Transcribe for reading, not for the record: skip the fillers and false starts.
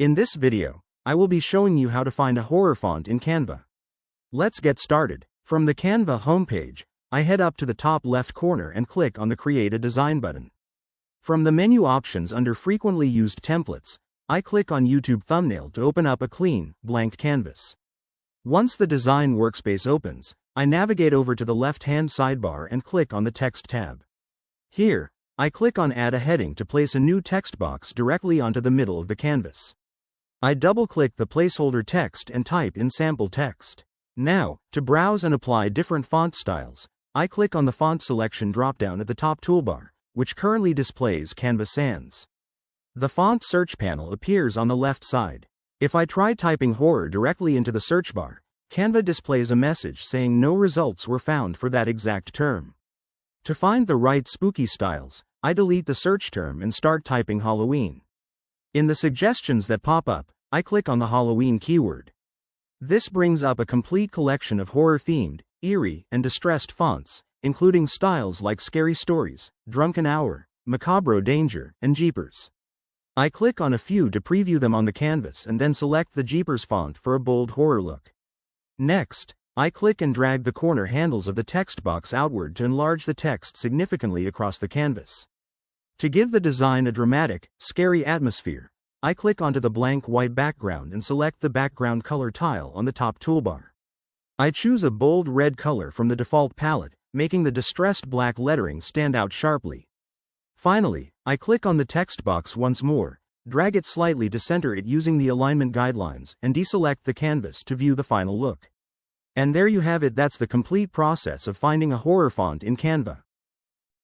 In this video, I will be showing you how to find a horror font in Canva. Let's get started. From the Canva homepage, I head up to the top left corner and click on the Create a Design button. From the menu options under Frequently Used Templates, I click on YouTube Thumbnail to open up a clean, blank canvas. Once the design workspace opens, I navigate over to the left-hand sidebar and click on the Text tab. Here, I click on Add a Heading to place a new text box directly onto the middle of the canvas. I double-click the placeholder text and type in sample text. Now, to browse and apply different font styles, I click on the Font Selection drop-down at the top toolbar, which currently displays Canva Sans. The font search panel appears on the left side. If I try typing horror directly into the search bar, Canva displays a message saying no results were found for that exact term. To find the right spooky styles, I delete the search term and start typing Halloween. In the suggestions that pop up, I click on the Halloween keyword. This brings up a complete collection of horror-themed, eerie, and distressed fonts, including styles like Scary Stories, Drunken Hour, Macabre Danger, and Jeepers. I click on a few to preview them on the canvas and then select the Jeepers font for a bold horror look. Next, I click and drag the corner handles of the text box outward to enlarge the text significantly across the canvas. To give the design a dramatic, scary atmosphere, I click onto the blank white background and select the background color tile on the top toolbar. I choose a bold red color from the default palette, making the distressed black lettering stand out sharply. Finally, I click on the text box once more, drag it slightly to center it using the alignment guidelines, and deselect the canvas to view the final look. And there you have it. That's the complete process of finding a horror font in Canva.